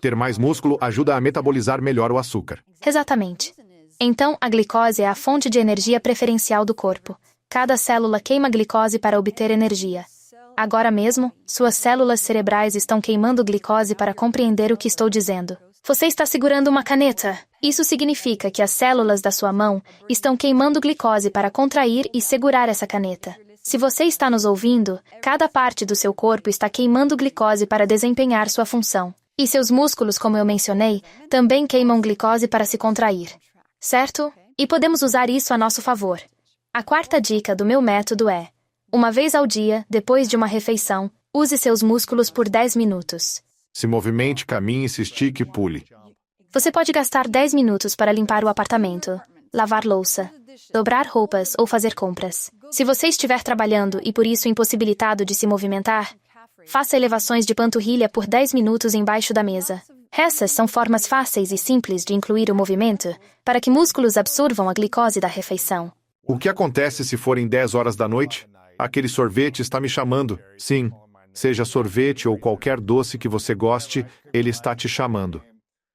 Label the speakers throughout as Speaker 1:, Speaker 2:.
Speaker 1: Ter mais músculo ajuda a metabolizar melhor o açúcar.
Speaker 2: Exatamente. Então, a glicose é a fonte de energia preferencial do corpo. Cada célula queima glicose para obter energia. Agora mesmo, suas células cerebrais estão queimando glicose para compreender o que estou dizendo. Você está segurando uma caneta. Isso significa que as células da sua mão estão queimando glicose para contrair e segurar essa caneta. Se você está nos ouvindo, cada parte do seu corpo está queimando glicose para desempenhar sua função. E seus músculos, como eu mencionei, também queimam glicose para se contrair. Certo? E podemos usar isso a nosso favor. A quarta dica do meu método é: uma vez ao dia, depois de uma refeição, use seus músculos por 10 minutos.
Speaker 1: Se movimente, caminhe, se estique e pule.
Speaker 2: Você pode gastar 10 minutos para limpar o apartamento, lavar louça, dobrar roupas ou fazer compras. Se você estiver trabalhando e por isso impossibilitado de se movimentar, faça elevações de panturrilha por 10 minutos embaixo da mesa. Essas são formas fáceis e simples de incluir o movimento para que músculos absorvam a glicose da refeição.
Speaker 1: O que acontece se forem 10 horas da noite? Aquele sorvete está me chamando. Sim, seja sorvete ou qualquer doce que você goste, ele está te chamando.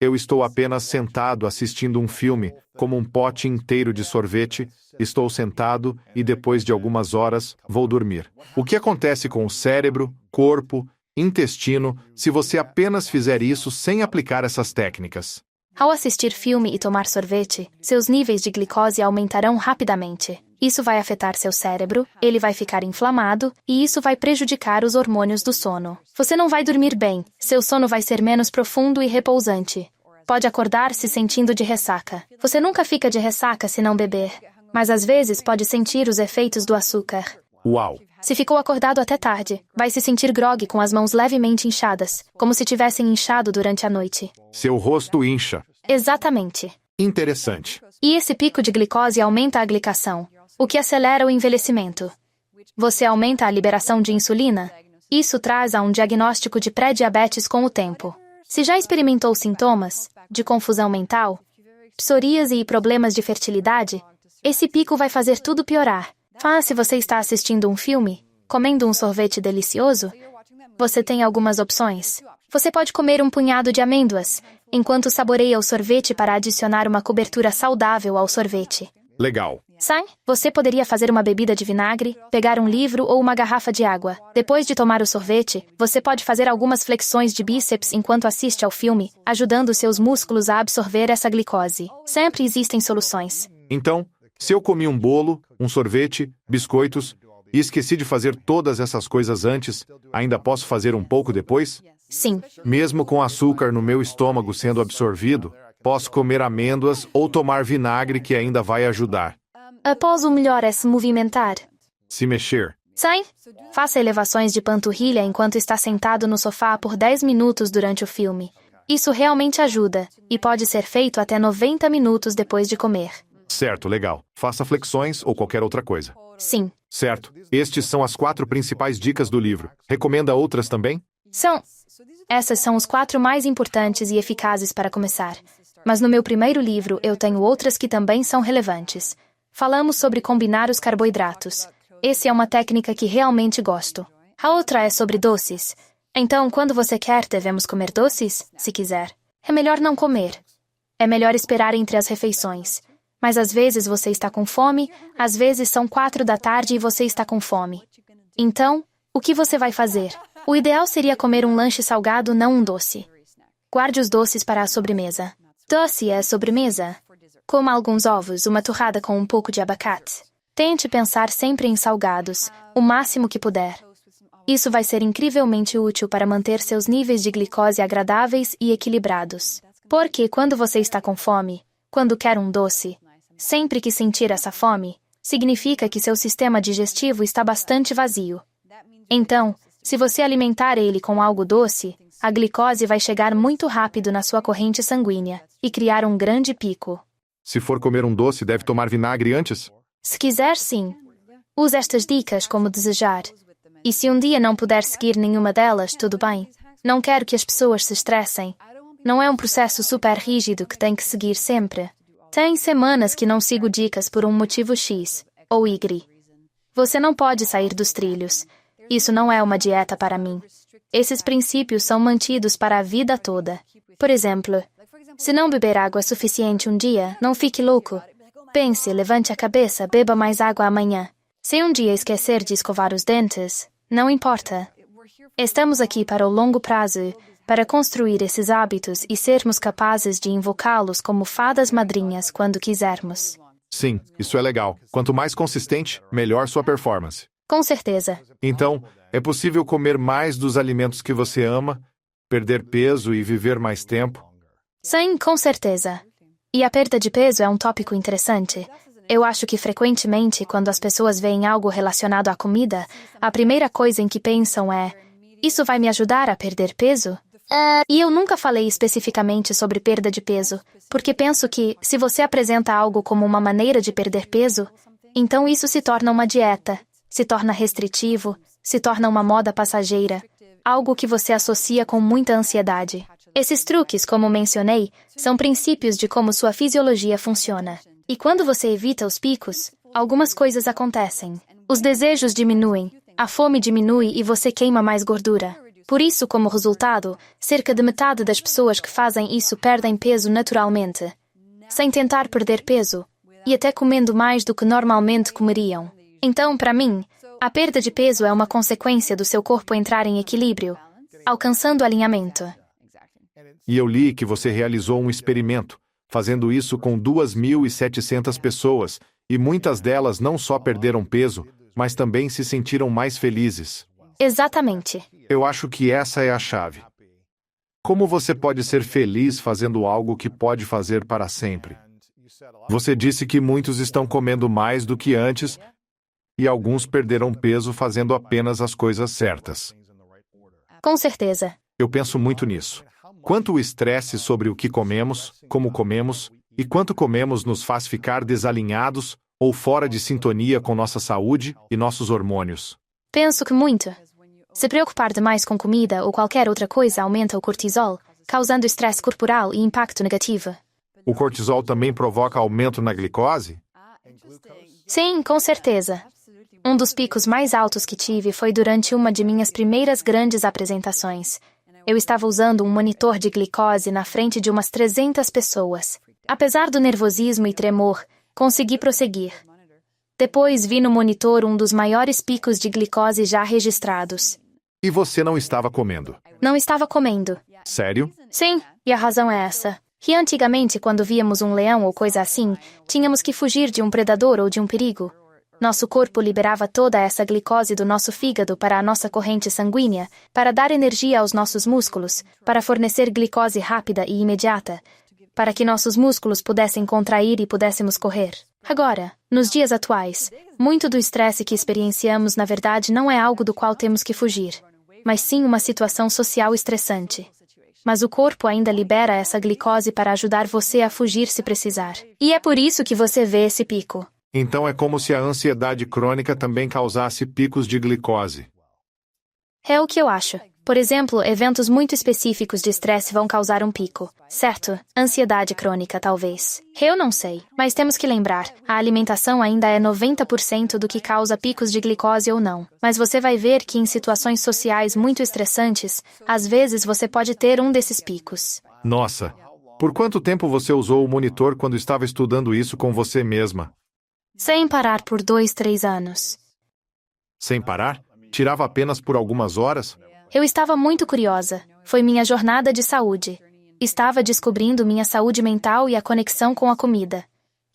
Speaker 1: Eu estou apenas sentado assistindo um filme, como um pote inteiro de sorvete, estou sentado e depois de algumas horas vou dormir. O que acontece com o cérebro, corpo, intestino, se você apenas fizer isso sem aplicar essas técnicas?
Speaker 2: Ao assistir filme e tomar sorvete, seus níveis de glicose aumentarão rapidamente. Isso vai afetar seu cérebro, ele vai ficar inflamado, e isso vai prejudicar os hormônios do sono. Você não vai dormir bem, seu sono vai ser menos profundo e repousante. Pode acordar se sentindo de ressaca. Você nunca fica de ressaca se não beber, mas às vezes pode sentir os efeitos do açúcar.
Speaker 1: Uau!
Speaker 2: Se ficou acordado até tarde, vai se sentir grogue com as mãos levemente inchadas, como se tivessem inchado durante a noite.
Speaker 1: Seu rosto incha.
Speaker 2: Exatamente.
Speaker 1: Interessante.
Speaker 2: E esse pico de glicose aumenta a glicação, o que acelera o envelhecimento. Você aumenta a liberação de insulina? Isso traz a um diagnóstico de pré-diabetes com o tempo. Se já experimentou sintomas de confusão mental, psoríase e problemas de fertilidade, esse pico vai fazer tudo piorar. Se você está assistindo um filme, comendo um sorvete delicioso, você tem algumas opções. Você pode comer um punhado de amêndoas, enquanto saboreia o sorvete para adicionar uma cobertura saudável ao sorvete.
Speaker 1: Legal.
Speaker 2: Você poderia fazer uma bebida de vinagre, pegar um livro ou uma garrafa de água. Depois de tomar o sorvete, você pode fazer algumas flexões de bíceps enquanto assiste ao filme, ajudando seus músculos a absorver essa glicose. Sempre existem soluções.
Speaker 1: Então, se eu comi um bolo, um sorvete, biscoitos, e esqueci de fazer todas essas coisas antes, ainda posso fazer um pouco depois?
Speaker 2: Sim.
Speaker 1: Mesmo com açúcar no meu estômago sendo absorvido, posso comer amêndoas ou tomar vinagre que ainda vai ajudar.
Speaker 2: Após o melhor é se movimentar.
Speaker 1: Se mexer.
Speaker 2: Faça elevações de panturrilha enquanto está sentado no sofá por 10 minutos durante o filme. Isso realmente ajuda, e pode ser feito até 90 minutos depois de comer.
Speaker 1: Certo, legal. Faça flexões ou qualquer outra coisa.
Speaker 2: Sim.
Speaker 1: Certo. Estes são as 4 principais dicas do livro. Recomenda outras também?
Speaker 2: Essas são os 4 mais importantes e eficazes para começar. Mas no meu primeiro livro eu tenho outras que também são relevantes. Falamos sobre combinar os carboidratos. Essa é uma técnica que realmente gosto. A outra é sobre doces. Então, quando você quer, devemos comer doces? Se quiser. É melhor não comer. É melhor esperar entre as refeições. Mas às vezes você está com fome, às vezes são 4 da tarde e você está com fome. Então, o que você vai fazer? O ideal seria comer um lanche salgado, não um doce. Guarde os doces para a sobremesa. Doce é a sobremesa. Coma alguns ovos, uma torrada com um pouco de abacate. Tente pensar sempre em salgados, o máximo que puder. Isso vai ser incrivelmente útil para manter seus níveis de glicose agradáveis e equilibrados. Porque quando você está com fome, quando quer um doce, sempre que sentir essa fome, significa que seu sistema digestivo está bastante vazio. Então, se você alimentar ele com algo doce, a glicose vai chegar muito rápido na sua corrente sanguínea e criar um grande pico.
Speaker 1: Se for comer um doce, deve tomar vinagre antes?
Speaker 2: Se quiser, sim. Use estas dicas como desejar. E se um dia não puder seguir nenhuma delas, tudo bem. Não quero que as pessoas se estressem. Não é um processo super rígido que tem que seguir sempre. Tem semanas que não sigo dicas por um motivo X ou Y. Você não pode sair dos trilhos. Isso não é uma dieta para mim. Esses princípios são mantidos para a vida toda. Por exemplo, se não beber água suficiente um dia, não fique louco. Pense, levante a cabeça, beba mais água amanhã. Se um dia esquecer de escovar os dentes, não importa. Estamos aqui para o longo prazo, para construir esses hábitos e sermos capazes de invocá-los como fadas madrinhas quando quisermos.
Speaker 1: Sim, isso é legal. Quanto mais consistente, melhor sua performance.
Speaker 2: Com certeza.
Speaker 1: Então, é possível comer mais dos alimentos que você ama, perder peso e viver mais tempo?
Speaker 2: Sim, com certeza. E a perda de peso é um tópico interessante. Eu acho que frequentemente, quando as pessoas veem algo relacionado à comida, a primeira coisa em que pensam é: isso vai me ajudar a perder peso? E eu nunca falei especificamente sobre perda de peso, porque penso que, se você apresenta algo como uma maneira de perder peso, então isso se torna uma dieta, se torna restritivo, se torna uma moda passageira, algo que você associa com muita ansiedade. Esses truques, como mencionei, são princípios de como sua fisiologia funciona. E quando você evita os picos, algumas coisas acontecem. Os desejos diminuem, a fome diminui e você queima mais gordura. Por isso, como resultado, cerca de metade das pessoas que fazem isso perdem peso naturalmente, sem tentar perder peso, e até comendo mais do que normalmente comeriam. Então, para mim, a perda de peso é uma consequência do seu corpo entrar em equilíbrio, alcançando alinhamento.
Speaker 1: E eu li que você realizou um experimento, fazendo isso com 2.700 pessoas, e muitas delas não só perderam peso, mas também se sentiram mais felizes.
Speaker 2: Exatamente.
Speaker 1: Eu acho que essa é a chave. Como você pode ser feliz fazendo algo que pode fazer para sempre? Você disse que muitos estão comendo mais do que antes, e alguns perderam peso fazendo apenas as coisas certas.
Speaker 2: Com certeza.
Speaker 1: Eu penso muito nisso. Quanto o estresse sobre o que comemos, como comemos, e quanto comemos nos faz ficar desalinhados ou fora de sintonia com nossa saúde e nossos hormônios.
Speaker 2: Penso que muito. Se preocupar demais com comida ou qualquer outra coisa aumenta o cortisol, causando estresse corporal e impacto negativo.
Speaker 1: O cortisol também provoca aumento na glicose?
Speaker 2: Sim, com certeza. Um dos picos mais altos que tive foi durante uma de minhas primeiras grandes apresentações. Eu estava usando um monitor de glicose na frente de umas 300 pessoas. Apesar do nervosismo e tremor, consegui prosseguir. Depois vi no monitor um dos maiores picos de glicose já registrados.
Speaker 1: E você não estava comendo?
Speaker 2: Não estava comendo.
Speaker 1: Sério?
Speaker 2: Sim, e a razão é essa. Que antigamente, quando víamos um leão ou coisa assim, tínhamos que fugir de um predador ou de um perigo. Nosso corpo liberava toda essa glicose do nosso fígado para a nossa corrente sanguínea, para dar energia aos nossos músculos, para fornecer glicose rápida e imediata, para que nossos músculos pudessem contrair e pudéssemos correr. Agora, nos dias atuais, muito do estresse que experienciamos na verdade não é algo do qual temos que fugir, mas sim uma situação social estressante. Mas o corpo ainda libera essa glicose para ajudar você a fugir se precisar. E é por isso que você vê esse pico.
Speaker 1: Então é como se a ansiedade crônica também causasse picos de glicose.
Speaker 2: É o que eu acho. Por exemplo, eventos muito específicos de estresse vão causar um pico, certo? Ansiedade crônica, talvez. Eu não sei, mas temos que lembrar, a alimentação ainda é 90% do que causa picos de glicose ou não. Mas você vai ver que em situações sociais muito estressantes, às vezes você pode ter um desses picos.
Speaker 1: Nossa! Por quanto tempo você usou o monitor quando estava estudando isso com você mesma?
Speaker 2: Sem parar por 2-3 anos.
Speaker 1: Sem parar? Tirava apenas por algumas horas?
Speaker 2: Eu estava muito curiosa. Foi minha jornada de saúde. Estava descobrindo minha saúde mental e a conexão com a comida.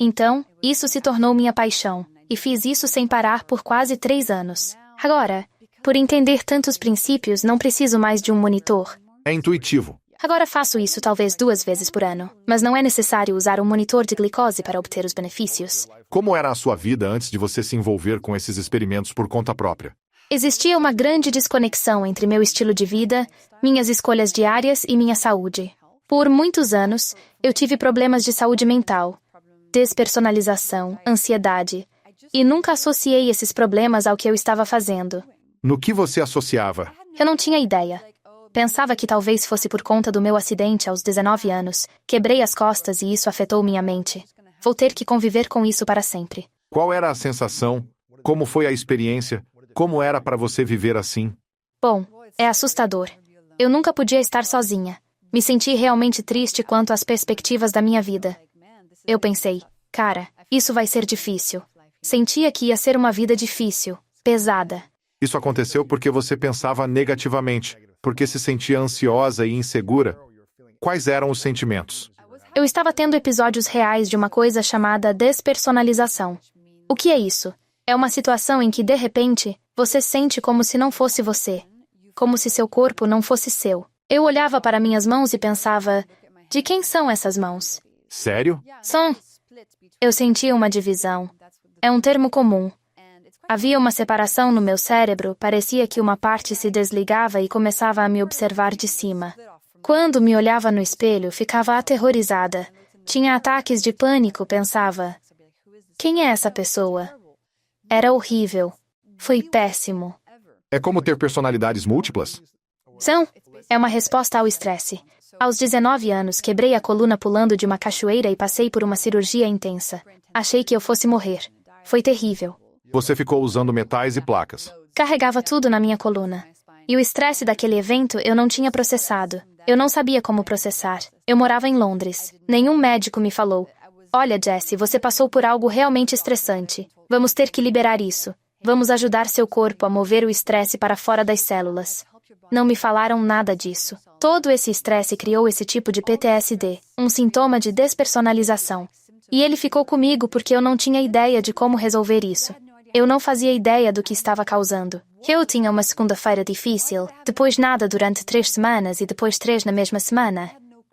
Speaker 2: Então, isso se tornou minha paixão, e fiz isso sem parar por quase 3 anos. Agora, por entender tantos princípios, não preciso mais de um monitor.
Speaker 1: É intuitivo.
Speaker 2: Agora faço isso talvez 2 vezes por ano, mas não é necessário usar um monitor de glicose para obter os benefícios.
Speaker 1: Como era a sua vida antes de você se envolver com esses experimentos por conta própria?
Speaker 2: Existia uma grande desconexão entre meu estilo de vida, minhas escolhas diárias e minha saúde. Por muitos anos, eu tive problemas de saúde mental, despersonalização, ansiedade, e nunca associei esses problemas ao que eu estava fazendo.
Speaker 1: No que você associava?
Speaker 2: Eu não tinha ideia. Pensava que talvez fosse por conta do meu acidente aos 19 anos. Quebrei as costas e isso afetou minha mente. Vou ter que conviver com isso para sempre.
Speaker 1: Qual era a sensação? Como foi a experiência? Como era para você viver assim?
Speaker 2: Bom, é assustador. Eu nunca podia estar sozinha. Me senti realmente triste quanto às perspectivas da minha vida. Eu pensei, cara, isso vai ser difícil. Sentia que ia ser uma vida difícil, pesada.
Speaker 1: Isso aconteceu porque você pensava negativamente, porque se sentia ansiosa e insegura. Quais eram os sentimentos?
Speaker 2: Eu estava tendo episódios reais de uma coisa chamada despersonalização. O que é isso? É uma situação em que, de repente, você sente como se não fosse você. Como se seu corpo não fosse seu. Eu olhava para minhas mãos e pensava, de quem são essas mãos?
Speaker 1: Sério?
Speaker 2: São. Eu sentia uma divisão. É um termo comum. Havia uma separação no meu cérebro, parecia que uma parte se desligava e começava a me observar de cima. Quando me olhava no espelho, ficava aterrorizada. Tinha ataques de pânico, pensava, quem é essa pessoa? Era horrível. Foi péssimo.
Speaker 1: É como ter personalidades múltiplas?
Speaker 2: São. É uma resposta ao estresse. Aos 19 anos, quebrei a coluna pulando de uma cachoeira e passei por uma cirurgia intensa. Achei que eu fosse morrer. Foi terrível.
Speaker 1: Você ficou usando metais e placas.
Speaker 2: Carregava tudo na minha coluna. E o estresse daquele evento eu não tinha processado. Eu não sabia como processar. Eu morava em Londres. Nenhum médico me falou, olha, Jessie, você passou por algo realmente estressante. Vamos ter que liberar isso. Vamos ajudar seu corpo a mover o estresse para fora das células. Não me falaram nada disso. Todo esse estresse criou esse tipo de PTSD, um sintoma de despersonalização. E ele ficou comigo porque eu não tinha ideia de como resolver isso. Eu não fazia ideia do que estava causando. Eu tinha uma segunda-feira difícil, depois nada durante 3 semanas e depois 3 na mesma semana.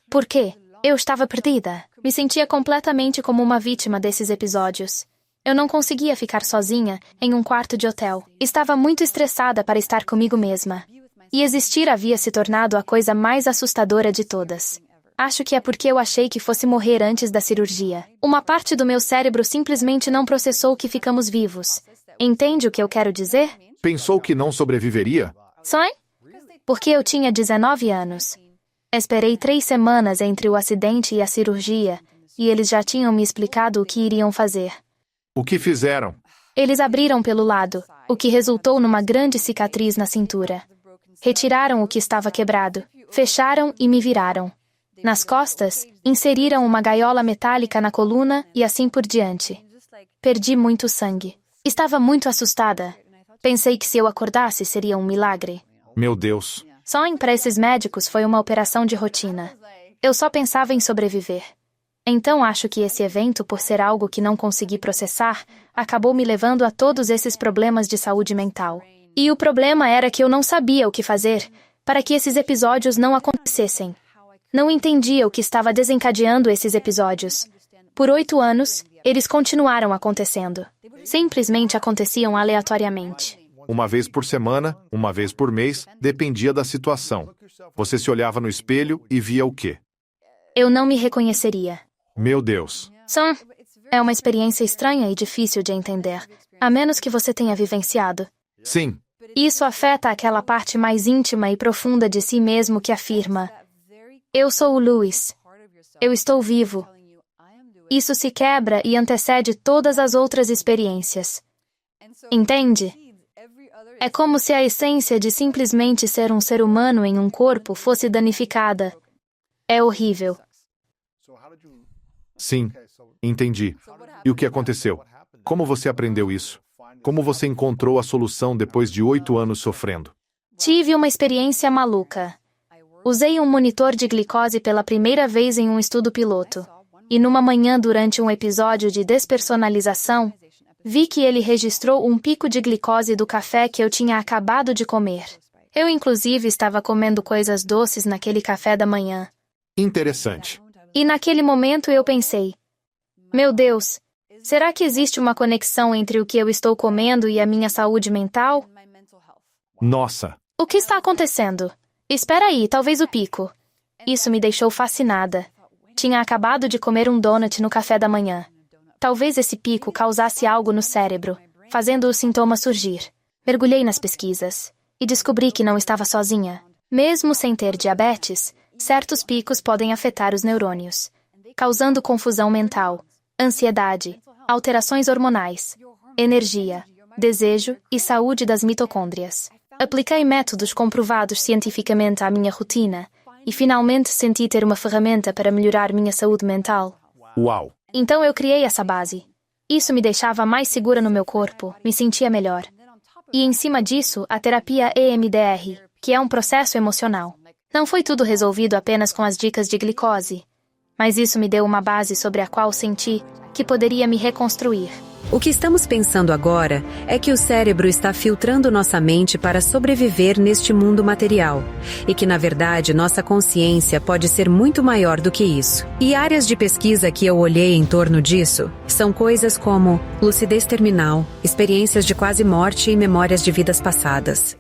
Speaker 2: Por quê? Eu estava perdida. Me sentia completamente como uma vítima desses episódios. Eu não conseguia ficar sozinha em um quarto de hotel. Estava muito estressada para estar comigo mesma. E existir havia se tornado a coisa mais assustadora de todas. Acho que é porque eu achei que fosse morrer antes da cirurgia. Uma parte do meu cérebro simplesmente não processou que ficamos vivos. Entende o que eu quero dizer?
Speaker 1: Pensou que não sobreviveria?
Speaker 2: Sonho? Porque eu tinha 19 anos. Esperei 3 semanas entre o acidente e a cirurgia, e eles já tinham me explicado o que iriam fazer.
Speaker 1: O que fizeram?
Speaker 2: Eles abriram pelo lado, o que resultou numa grande cicatriz na cintura. Retiraram o que estava quebrado, fecharam e me viraram. Nas costas, inseriram uma gaiola metálica na coluna e assim por diante. Perdi muito sangue. Estava muito assustada. Pensei que se eu acordasse seria um milagre.
Speaker 1: Meu Deus.
Speaker 2: Sonho para esses médicos foi uma operação de rotina. Eu só pensava em sobreviver. Então acho que esse evento, por ser algo que não consegui processar, acabou me levando a todos esses problemas de saúde mental. E o problema era que eu não sabia o que fazer para que esses episódios não acontecessem. Não entendia o que estava desencadeando esses episódios. Por 8 anos, eles continuaram acontecendo. Simplesmente aconteciam aleatoriamente.
Speaker 1: Uma vez por semana, uma vez por mês, dependia da situação. Você se olhava no espelho e via o quê?
Speaker 2: Eu não me reconheceria.
Speaker 1: Meu Deus.
Speaker 2: É uma experiência estranha e difícil de entender, a menos que você tenha vivenciado.
Speaker 1: Sim.
Speaker 2: Isso afeta aquela parte mais íntima e profunda de si mesmo que afirma: eu sou o Louis. Eu estou vivo. Isso se quebra e antecede todas as outras experiências. Entende? É como se a essência de simplesmente ser um ser humano em um corpo fosse danificada. É horrível.
Speaker 1: Sim, entendi. E o que aconteceu? Como você aprendeu isso? Como você encontrou a solução depois de 8 anos sofrendo?
Speaker 2: Tive uma experiência maluca. Usei um monitor de glicose pela primeira vez em um estudo piloto. E numa manhã durante um episódio de despersonalização, vi que ele registrou um pico de glicose do café que eu tinha acabado de comer. Eu, inclusive, estava comendo coisas doces naquele café da manhã.
Speaker 1: Interessante.
Speaker 2: E naquele momento eu pensei, meu Deus, será que existe uma conexão entre o que eu estou comendo e a minha saúde mental?
Speaker 1: Nossa.
Speaker 2: O que está acontecendo? Espera aí, talvez o pico. Isso me deixou fascinada. Tinha acabado de comer um donut no café da manhã. Talvez esse pico causasse algo no cérebro, fazendo o sintoma surgir. Mergulhei nas pesquisas e descobri que não estava sozinha. Mesmo sem ter diabetes, certos picos podem afetar os neurônios, causando confusão mental, ansiedade, alterações hormonais, energia, desejo e saúde das mitocôndrias. Apliquei métodos comprovados cientificamente à minha rotina e finalmente senti ter uma ferramenta para melhorar minha saúde mental.
Speaker 1: Uau!
Speaker 2: Então eu criei essa base. Isso me deixava mais segura no meu corpo, me sentia melhor. E em cima disso, a terapia EMDR, que é um processo emocional. Não foi tudo resolvido apenas com as dicas de glicose, mas isso me deu uma base sobre a qual senti que poderia me reconstruir.
Speaker 3: O que estamos pensando agora é que o cérebro está filtrando nossa mente para sobreviver neste mundo material, e que, na verdade, nossa consciência pode ser muito maior do que isso. E áreas de pesquisa que eu olhei em torno disso são coisas como lucidez terminal, experiências de quase morte e memórias de vidas passadas.